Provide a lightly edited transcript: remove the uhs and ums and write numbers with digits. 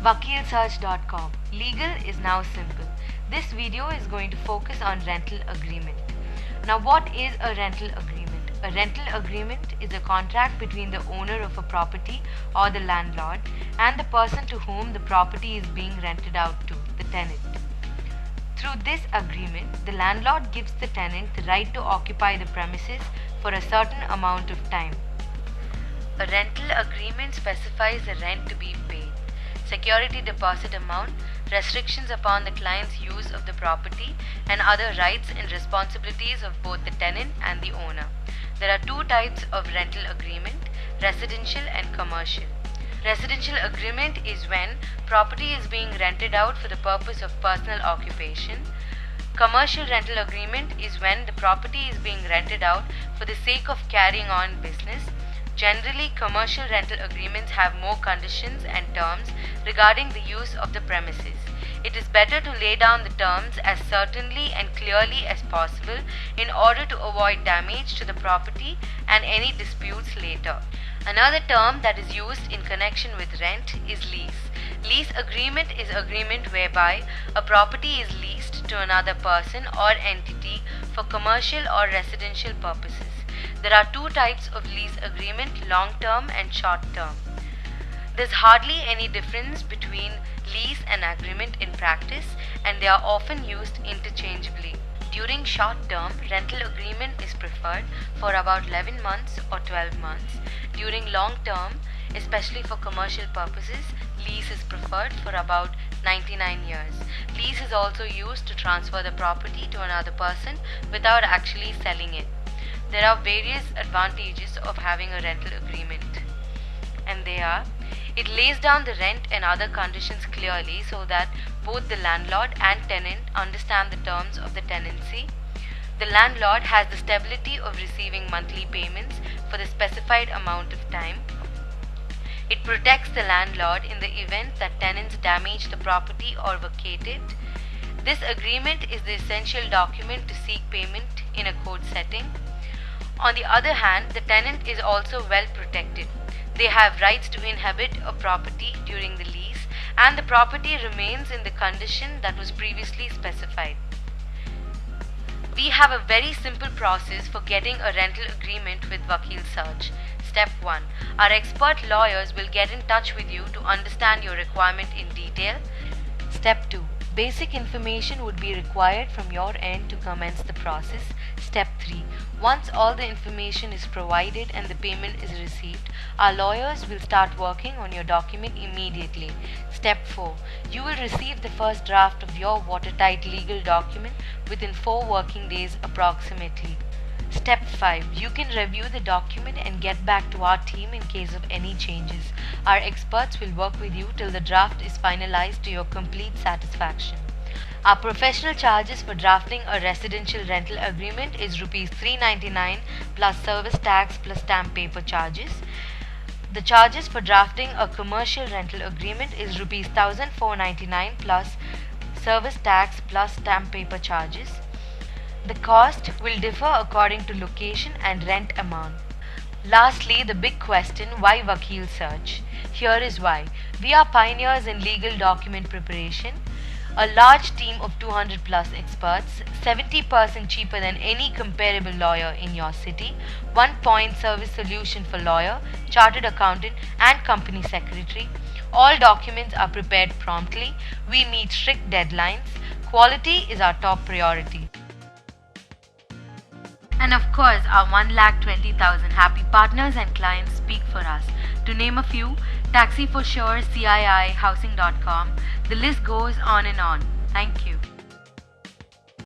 Vakilsearch.com. Legal is now simple. This video is going to focus on rental agreement. Now, what is a rental agreement? A rental agreement is a contract between the owner of a property or the landlord and the person to whom the property is being rented out to, the tenant. Through this agreement, the landlord gives the tenant the right to occupy the premises for a certain amount of time. A rental agreement specifies the rent to be paid, security deposit amount, restrictions upon the client's use of the property, and other rights and responsibilities of both the tenant and the owner. There are two types of rental agreement: residential and commercial. Residential agreement is when property is being rented out for the purpose of personal occupation. Commercial rental agreement is when the property is being rented out for the sake of carrying on business. Generally, commercial rental agreements have more conditions and terms regarding the use of the premises. It is better to lay down the terms as certainly and clearly as possible in order to avoid damage to the property and any disputes later. Another term that is used in connection with rent is lease. Lease agreement is agreement whereby a property is leased to another person or entity for commercial or residential purposes. There are two types of lease agreement: long-term and short-term. There's hardly any difference between lease and agreement in practice, and they are often used interchangeably. During short-term, rental agreement is preferred for about 11 months or 12 months. During long-term, especially for commercial purposes, lease is preferred for about 99 years. Lease is also used to transfer the property to another person without actually selling it. There are various advantages of having a rental agreement, and they are: it lays down the rent and other conditions clearly so that both the landlord and tenant understand the terms of the tenancy. The landlord has the stability of receiving monthly payments for the specified amount of time. It protects the landlord in the event that tenants damage the property or vacate it. This agreement is the essential document to seek payment in a court setting. On the other hand, the tenant is also well protected. They have rights to inhabit a property during the lease, and the property remains in the condition that was previously specified. We have a very simple process for getting a rental agreement with Vakilsearch. Step 1. Our expert lawyers will get in touch with you to understand your requirement in detail. Step 2. Basic information would be required from your end to commence the process. Step 3. Once all the information is provided and the payment is received, our lawyers will start working on your document immediately. Step 4. You will receive the first draft of your watertight legal document within 4 working days approximately. Step 5. You can review the document and get back to our team in case of any changes. Our experts will work with you till the draft is finalized to your complete satisfaction. Our professional charges for drafting a residential rental agreement is Rs 399 plus service tax plus stamp paper charges. The charges for drafting a commercial rental agreement is Rs 1499 plus service tax plus stamp paper charges. The cost will differ according to location and rent amount. Lastly, the big question: why Vakilsearch? Here is why. We are pioneers in legal document preparation. A large team of 200 plus experts, 70% cheaper than any comparable lawyer in your city, one-point service solution for lawyer, chartered accountant and company secretary. All documents are prepared promptly. We meet strict deadlines. Quality is our top priority. And of course, our 1,20,000 happy partners and clients speak for us. To name a few: Taxi for Sure, CII, Housing.com. The list goes on and on. Thank you.